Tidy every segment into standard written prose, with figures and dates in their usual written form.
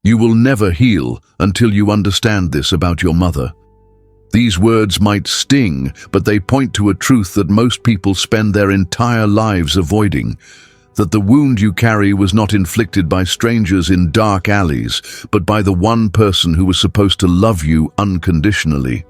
You will never heal until you understand this about your mother. These words might sting, but they point to a truth that most people spend their entire lives avoiding. That the wound you carry was not inflicted by strangers in dark alleys, but by the one person who was supposed to love you unconditionally.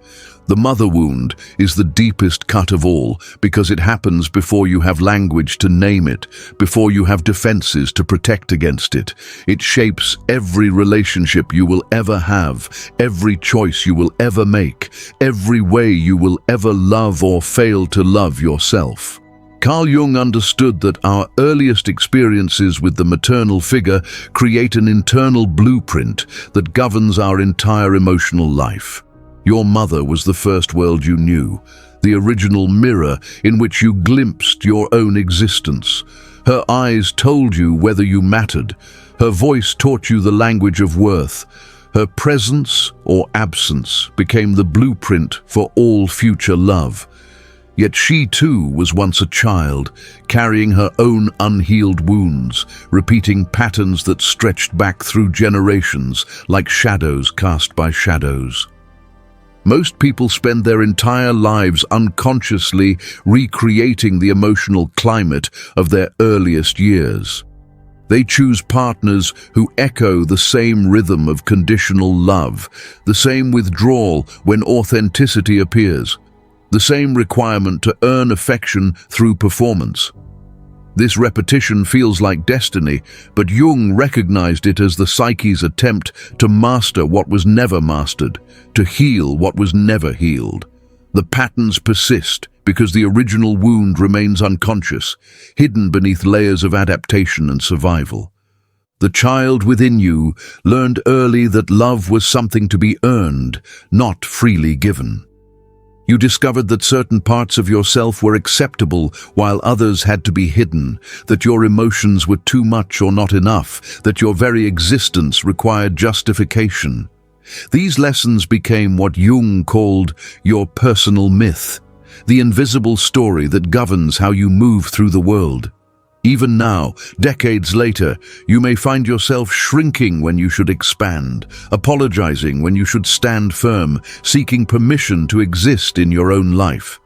The mother wound is the deepest cut of all because it happens before you have language to name it, before you have defenses to protect against it. It shapes every relationship you will ever have, every choice you will ever make, every way you will ever love or fail to love yourself. Carl Jung understood that our earliest experiences with the maternal figure create an internal blueprint that governs our entire emotional life. Your mother was the first world you knew, the original mirror in which you glimpsed your own existence. Her eyes told you whether you mattered. Her voice taught you the language of worth. Her presence or absence became the blueprint for all future love. Yet she too was once a child, carrying her own unhealed wounds, repeating patterns that stretched back through generations like shadows cast by shadows. Most people spend their entire lives unconsciously recreating the emotional climate of their earliest years. They choose partners who echo the same rhythm of conditional love, the same withdrawal when authenticity appears, the same requirement to earn affection through performance. This repetition feels like destiny, but Jung recognized it as the psyche's attempt to master what was never mastered, to heal what was never healed. The patterns persist because the original wound remains unconscious, hidden beneath layers of adaptation and survival. The child within you learned early that love was something to be earned, not freely given. You discovered that certain parts of yourself were acceptable while others had to be hidden, that your emotions were too much or not enough, that your very existence required justification. These lessons became what Jung called your personal myth, the invisible story that governs how you move through the world. Even now, decades later, you may find yourself shrinking when you should expand, apologizing when you should stand firm, seeking permission to exist in your own life.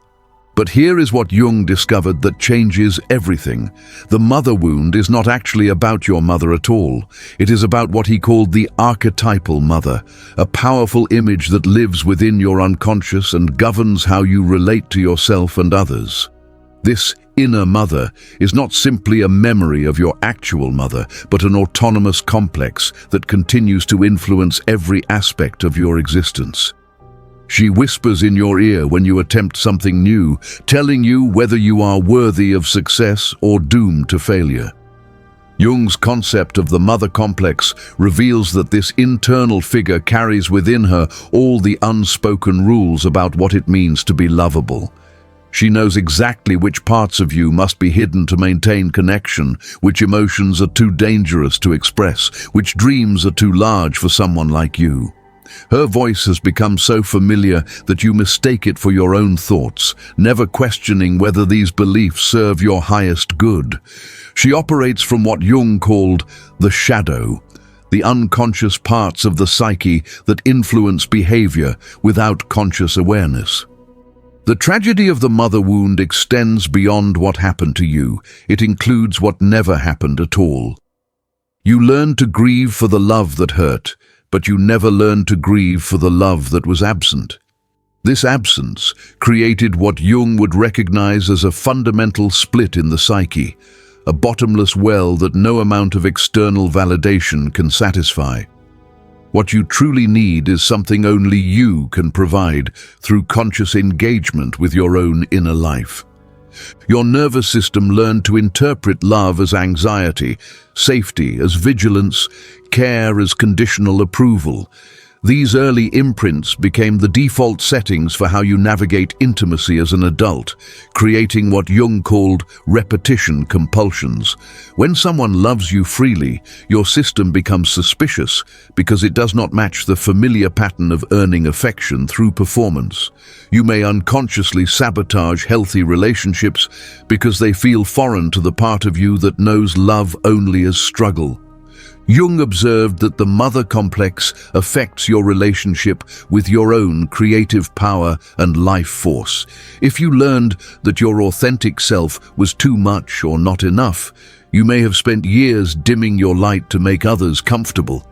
But here is what Jung discovered that changes everything. The mother wound is not actually about your mother at all. It is about what he called the archetypal mother, a powerful image that lives within your unconscious and governs how you relate to yourself and others. This inner mother is not simply a memory of your actual mother, but an autonomous complex that continues to influence every aspect of your existence. She whispers in your ear when you attempt something new, telling you whether you are worthy of success or doomed to failure. Jung's concept of the mother complex reveals that this internal figure carries within her all the unspoken rules about what it means to be lovable. She knows exactly which parts of you must be hidden to maintain connection, which emotions are too dangerous to express, which dreams are too large for someone like you. Her voice has become so familiar that you mistake it for your own thoughts, never questioning whether these beliefs serve your highest good. She operates from what Jung called the shadow, the unconscious parts of the psyche that influence behavior without conscious awareness. The tragedy of the mother wound extends beyond what happened to you. It includes what never happened at all. You learned to grieve for the love that hurt, but you never learned to grieve for the love that was absent. This absence created what Jung would recognize as a fundamental split in the psyche, a bottomless well that no amount of external validation can satisfy. What you truly need is something only you can provide through conscious engagement with your own inner life. Your nervous system learned to interpret love as anxiety, safety as vigilance, care as conditional approval. These early imprints became the default settings for how you navigate intimacy as an adult, creating what Jung called repetition compulsions. When someone loves you freely, your system becomes suspicious because it does not match the familiar pattern of earning affection through performance. You may unconsciously sabotage healthy relationships because they feel foreign to the part of you that knows love only as struggle. Jung observed that the mother complex affects your relationship with your own creative power and life force. If you learned that your authentic self was too much or not enough, you may have spent years dimming your light to make others comfortable.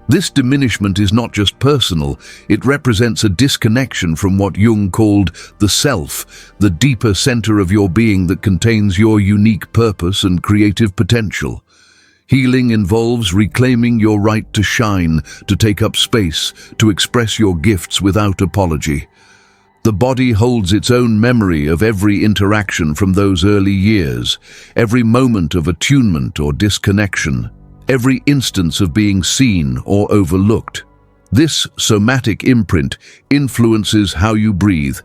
This diminishment is not just personal, it represents a disconnection from what Jung called the self, the deeper center of your being that contains your unique purpose and creative potential. Healing involves reclaiming your right to shine, to take up space, to express your gifts without apology. The body holds its own memory of every interaction from those early years, every moment of attunement or disconnection, every instance of being seen or overlooked. This somatic imprint influences how you breathe,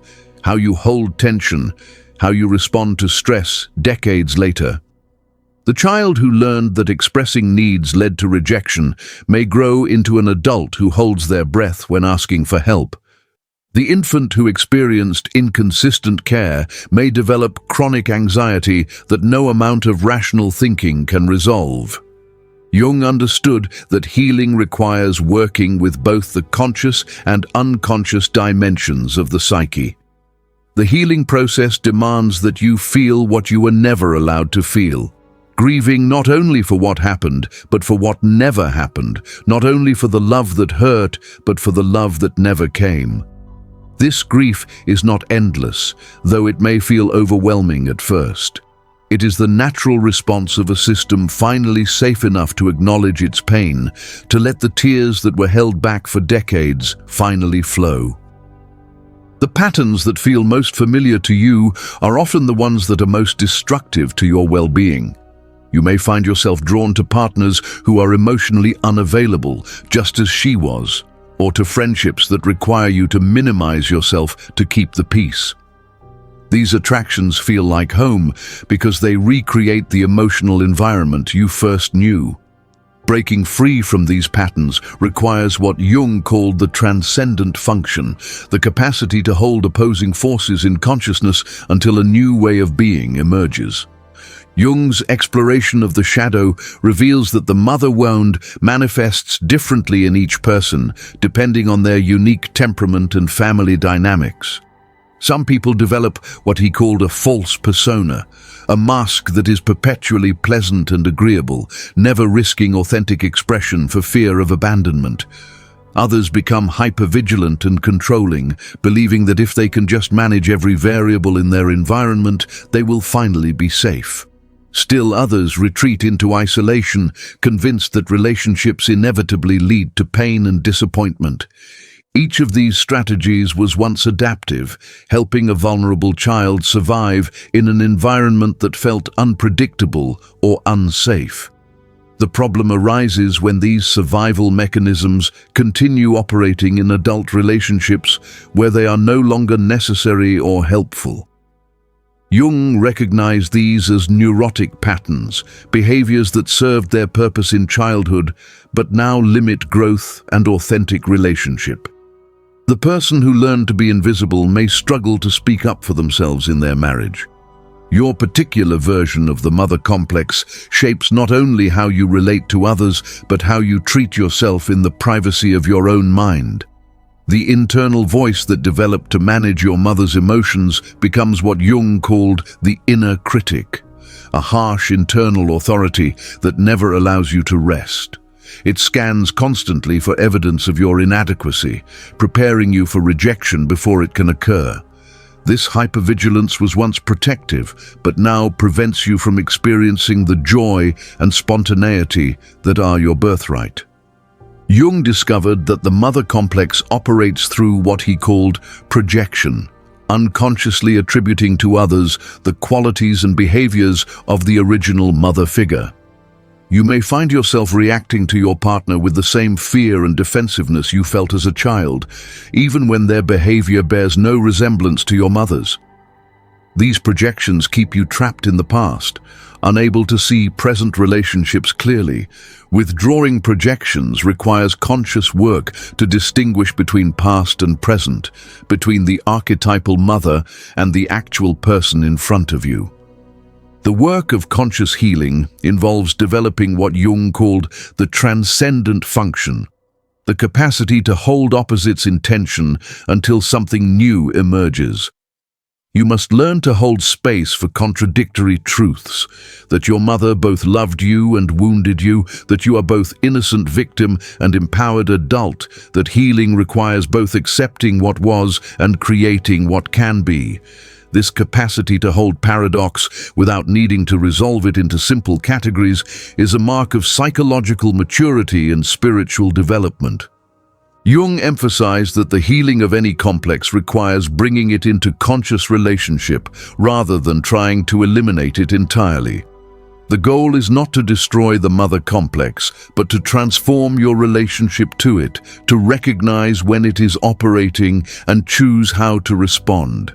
how you hold tension, how you respond to stress decades later. The child who learned that expressing needs led to rejection may grow into an adult who holds their breath when asking for help. The infant who experienced inconsistent care may develop chronic anxiety that no amount of rational thinking can resolve. Jung understood that healing requires working with both the conscious and unconscious dimensions of the psyche. The healing process demands that you feel what you were never allowed to feel. Grieving not only for what happened, but for what never happened, not only for the love that hurt, but for the love that never came. This grief is not endless, though it may feel overwhelming at first. It is the natural response of a system finally safe enough to acknowledge its pain, to let the tears that were held back for decades finally flow. The patterns that feel most familiar to you are often the ones that are most destructive to your well-being. You may find yourself drawn to partners who are emotionally unavailable, just as she was, or to friendships that require you to minimize yourself to keep the peace. These attractions feel like home because they recreate the emotional environment you first knew. Breaking free from these patterns requires what Jung called the transcendent function, the capacity to hold opposing forces in consciousness until a new way of being emerges. Jung's exploration of the shadow reveals that the mother wound manifests differently in each person, depending on their unique temperament and family dynamics. Some people develop what he called a false persona, a mask that is perpetually pleasant and agreeable, never risking authentic expression for fear of abandonment. Others become hypervigilant and controlling, believing that if they can just manage every variable in their environment, they will finally be safe. Still others retreat into isolation, convinced that relationships inevitably lead to pain and disappointment. Each of these strategies was once adaptive, helping a vulnerable child survive in an environment that felt unpredictable or unsafe. The problem arises when these survival mechanisms continue operating in adult relationships where they are no longer necessary or helpful. Jung recognized these as neurotic patterns, behaviors that served their purpose in childhood but now limit growth and authentic relationship. The person who learned to be invisible may struggle to speak up for themselves in their marriage. Your particular version of the mother complex shapes not only how you relate to others, but how you treat yourself in the privacy of your own mind. The internal voice that developed to manage your mother's emotions becomes what Jung called the inner critic, a harsh internal authority that never allows you to rest. It scans constantly for evidence of your inadequacy, preparing you for rejection before it can occur. This hypervigilance was once protective, but now prevents you from experiencing the joy and spontaneity that are your birthright. Jung discovered that the mother complex operates through what he called projection, unconsciously attributing to others the qualities and behaviors of the original mother figure. You may find yourself reacting to your partner with the same fear and defensiveness you felt as a child, even when their behavior bears no resemblance to your mother's. These projections keep you trapped in the past, unable to see present relationships clearly. Withdrawing projections requires conscious work to distinguish between past and present, between the archetypal mother and the actual person in front of you. The work of conscious healing involves developing what Jung called the transcendent function, the capacity to hold opposites in tension until something new emerges. You must learn to hold space for contradictory truths, that your mother both loved you and wounded you, that you are both innocent victim and empowered adult, that healing requires both accepting what was and creating what can be. This capacity to hold paradox without needing to resolve it into simple categories is a mark of psychological maturity and spiritual development. Jung emphasized that the healing of any complex requires bringing it into conscious relationship rather than trying to eliminate it entirely. The goal is not to destroy the mother complex, but to transform your relationship to it, to recognize when it is operating and choose how to respond.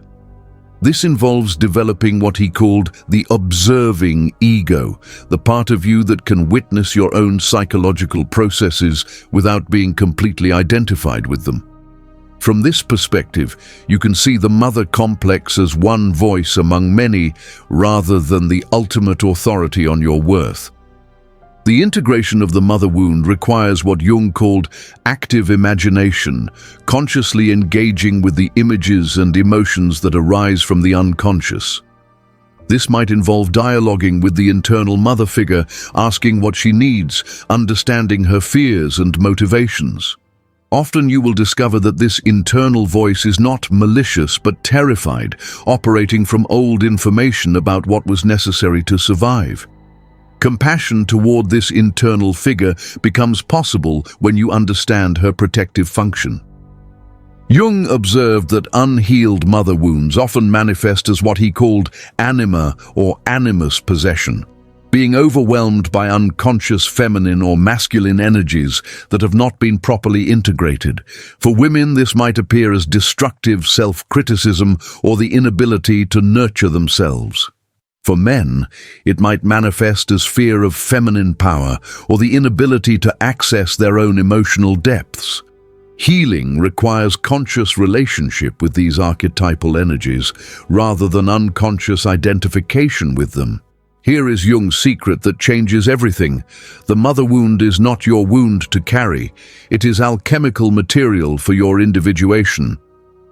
This involves developing what he called the observing ego, the part of you that can witness your own psychological processes without being completely identified with them. From this perspective, you can see the mother complex as one voice among many, rather than the ultimate authority on your worth. The integration of the mother wound requires what Jung called active imagination, consciously engaging with the images and emotions that arise from the unconscious. This might involve dialoguing with the internal mother figure, asking what she needs, understanding her fears and motivations. Often you will discover that this internal voice is not malicious but terrified, operating from old information about what was necessary to survive. Compassion toward this internal figure becomes possible when you understand her protective function. Jung observed that unhealed mother wounds often manifest as what he called anima or animus possession, being overwhelmed by unconscious feminine or masculine energies that have not been properly integrated. For women, this might appear as destructive self-criticism or the inability to nurture themselves. For men, it might manifest as fear of feminine power or the inability to access their own emotional depths. Healing requires conscious relationship with these archetypal energies rather than unconscious identification with them. Here is Jung's secret that changes everything. The mother wound is not your wound to carry. It is alchemical material for your individuation.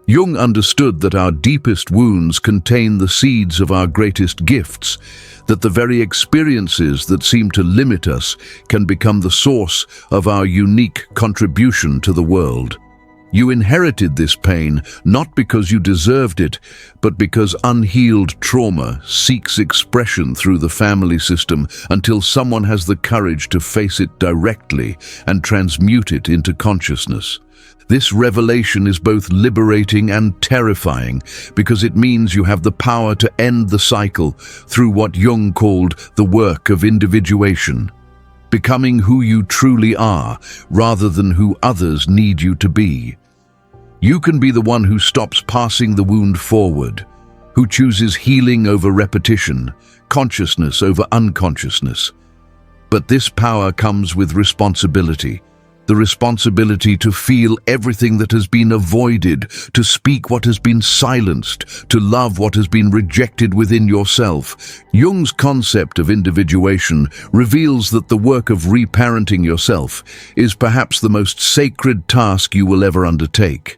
Jung understood that our deepest wounds contain the seeds of our greatest gifts, that the very experiences that seem to limit us can become the source of our unique contribution to the world. You inherited this pain not because you deserved it, but because unhealed trauma seeks expression through the family system until someone has the courage to face it directly and transmute it into consciousness. This revelation is both liberating and terrifying because it means you have the power to end the cycle through what Jung called the work of individuation, becoming who you truly are rather than who others need you to be. You can be the one who stops passing the wound forward, who chooses healing over repetition, consciousness over unconsciousness. But this power comes with responsibility. The responsibility to feel everything that has been avoided, to speak what has been silenced, to love what has been rejected within yourself. Jung's concept of individuation reveals that the work of reparenting yourself is perhaps the most sacred task you will ever undertake.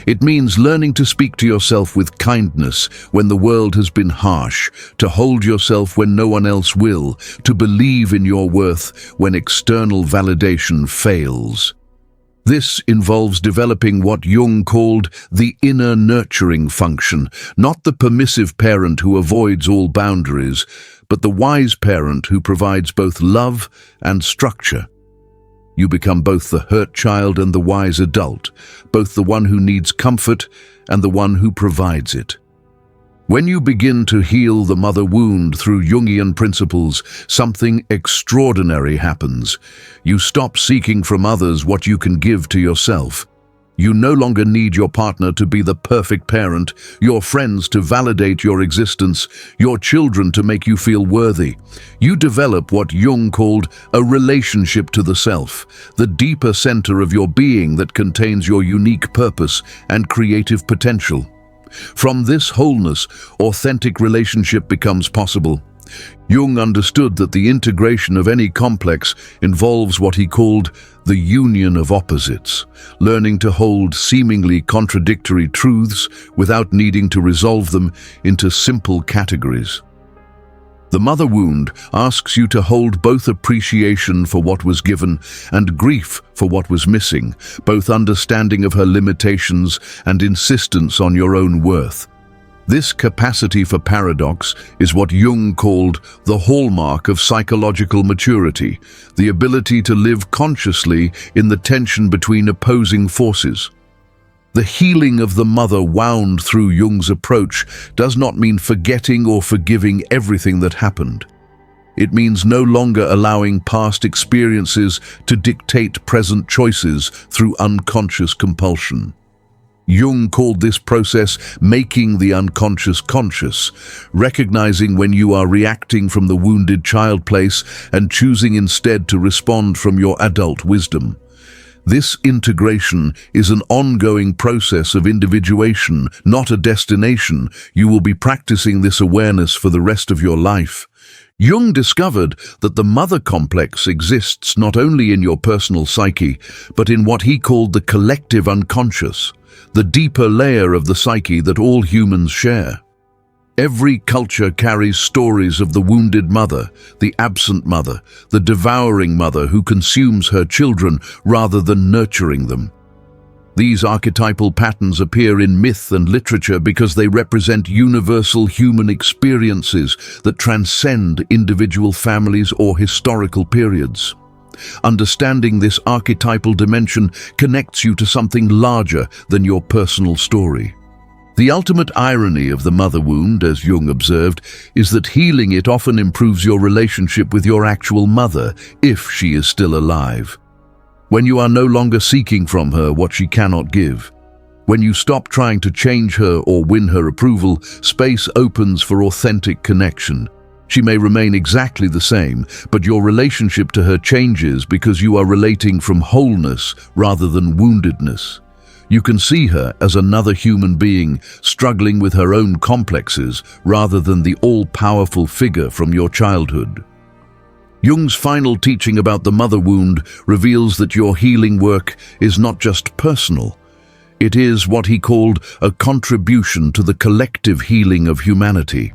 It means learning to speak to yourself with kindness when the world has been harsh, to hold yourself when no one else will, to believe in your worth when external validation fails. This involves developing what Jung called the inner nurturing function, not the permissive parent who avoids all boundaries, but the wise parent who provides both love and structure. You become both the hurt child and the wise adult, both the one who needs comfort and the one who provides it. When you begin to heal the mother wound through Jungian principles, something extraordinary happens. You stop seeking from others what you can give to yourself. You no longer need your partner to be the perfect parent, your friends to validate your existence, your children to make you feel worthy. You develop what Jung called a relationship to the self, the deeper center of your being that contains your unique purpose and creative potential. From this wholeness, authentic relationship becomes possible. Jung understood that the integration of any complex involves what he called the union of opposites, learning to hold seemingly contradictory truths without needing to resolve them into simple categories. The mother wound asks you to hold both appreciation for what was given and grief for what was missing, both understanding of her limitations and insistence on your own worth. This capacity for paradox is what Jung called the hallmark of psychological maturity, the ability to live consciously in the tension between opposing forces. The healing of the mother wound through Jung's approach does not mean forgetting or forgiving everything that happened. It means no longer allowing past experiences to dictate present choices through unconscious compulsion. Jung called this process making the unconscious conscious, recognizing when you are reacting from the wounded child place and choosing instead to respond from your adult wisdom. This integration is an ongoing process of individuation, not a destination. You will be practicing this awareness for the rest of your life. Jung discovered that the mother complex exists not only in your personal psyche, but in what he called the collective unconscious, the deeper layer of the psyche that all humans share. Every culture carries stories of the wounded mother, the absent mother, the devouring mother who consumes her children rather than nurturing them. These archetypal patterns appear in myth and literature because they represent universal human experiences that transcend individual families or historical periods. Understanding this archetypal dimension connects you to something larger than your personal story. The ultimate irony of the mother wound, as Jung observed, is that healing it often improves your relationship with your actual mother, if she is still alive. When you are no longer seeking from her what she cannot give, when you stop trying to change her or win her approval, space opens for authentic connection. She may remain exactly the same, but your relationship to her changes because you are relating from wholeness rather than woundedness. You can see her as another human being struggling with her own complexes rather than the all-powerful figure from your childhood. Jung's final teaching about the mother wound reveals that your healing work is not just personal. It is what he called a contribution to the collective healing of humanity.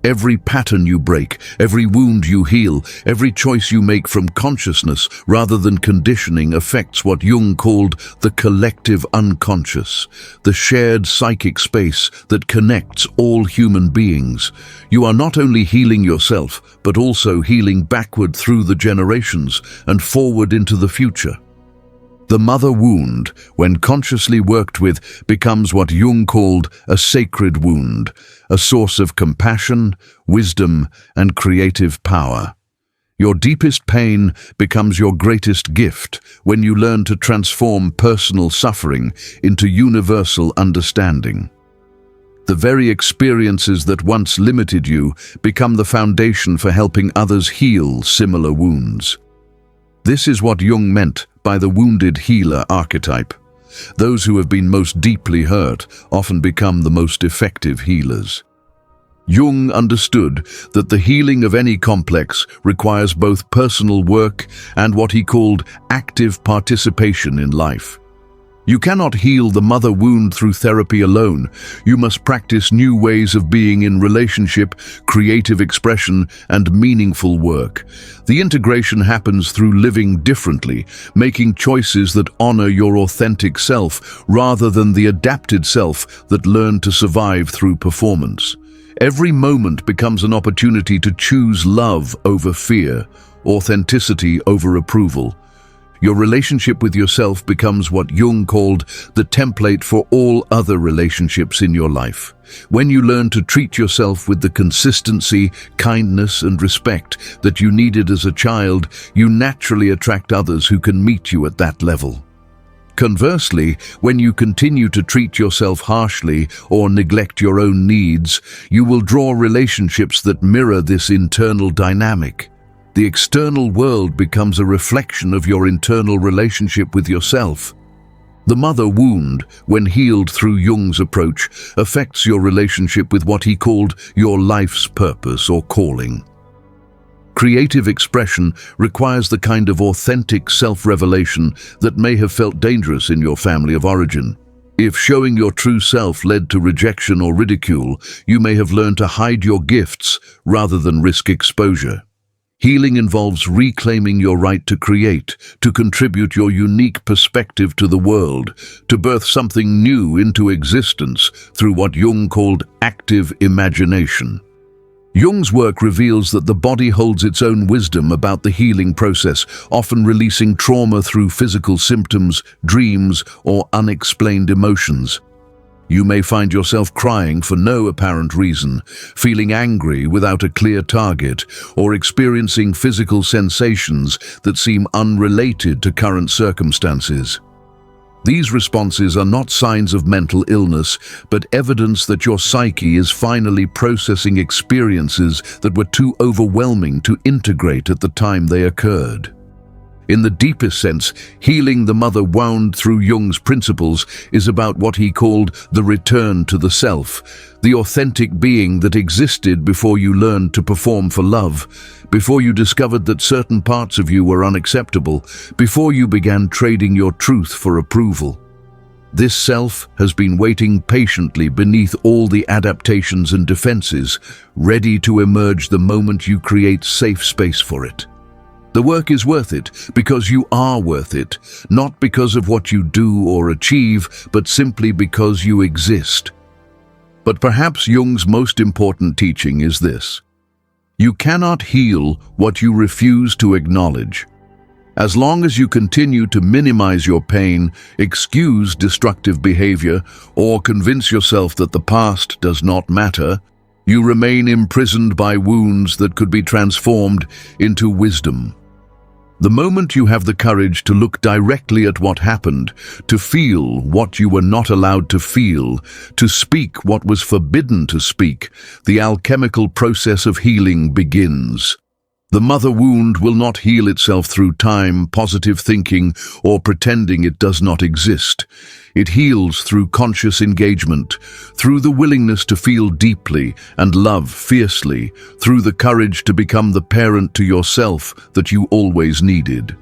Every pattern you break, every wound you heal, every choice you make from consciousness rather than conditioning affects what Jung called the collective unconscious, the shared psychic space that connects all human beings. You are not only healing yourself, but also healing backward through the generations and forward into the future. The mother wound, when consciously worked with, becomes what Jung called a sacred wound, a source of compassion, wisdom, and creative power. Your deepest pain becomes your greatest gift when you learn to transform personal suffering into universal understanding. The very experiences that once limited you become the foundation for helping others heal similar wounds. This is what Jung meant by the wounded healer archetype. Those who have been most deeply hurt often become the most effective healers. Jung understood that the healing of any complex requires both personal work and what he called active participation in life. You cannot heal the mother wound through therapy alone. You must practice new ways of being in relationship, creative expression, and meaningful work. The integration happens through living differently, making choices that honor your authentic self rather than the adapted self that learned to survive through performance. Every moment becomes an opportunity to choose love over fear, authenticity over approval. Your relationship with yourself becomes what Jung called the template for all other relationships in your life. When you learn to treat yourself with the consistency, kindness, and respect that you needed as a child, you naturally attract others who can meet you at that level. Conversely, when you continue to treat yourself harshly or neglect your own needs, you will draw relationships that mirror this internal dynamic. The external world becomes a reflection of your internal relationship with yourself. The mother wound, when healed through Jung's approach, affects your relationship with what he called your life's purpose or calling. Creative expression requires the kind of authentic self-revelation that may have felt dangerous in your family of origin. If showing your true self led to rejection or ridicule, you may have learned to hide your gifts rather than risk exposure. Healing involves reclaiming your right to create, to contribute your unique perspective to the world, to birth something new into existence through what Jung called active imagination. Jung's work reveals that the body holds its own wisdom about the healing process, often releasing trauma through physical symptoms, dreams, or unexplained emotions. You may find yourself crying for no apparent reason, feeling angry without a clear target, or experiencing physical sensations that seem unrelated to current circumstances. These responses are not signs of mental illness, but evidence that your psyche is finally processing experiences that were too overwhelming to integrate at the time they occurred. In the deepest sense, healing the mother wound through Jung's principles is about what he called the return to the self, the authentic being that existed before you learned to perform for love, before you discovered that certain parts of you were unacceptable, before you began trading your truth for approval. This self has been waiting patiently beneath all the adaptations and defenses, ready to emerge the moment you create safe space for it. The work is worth it because you are worth it, not because of what you do or achieve, but simply because you exist. But perhaps Jung's most important teaching is this: you cannot heal what you refuse to acknowledge. As long as you continue to minimize your pain, excuse destructive behavior, or convince yourself that the past does not matter, you remain imprisoned by wounds that could be transformed into wisdom. The moment you have the courage to look directly at what happened, to feel what you were not allowed to feel, to speak what was forbidden to speak, the alchemical process of healing begins. The mother wound will not heal itself through time, positive thinking, or pretending it does not exist. It heals through conscious engagement, through the willingness to feel deeply and love fiercely, through the courage to become the parent to yourself that you always needed.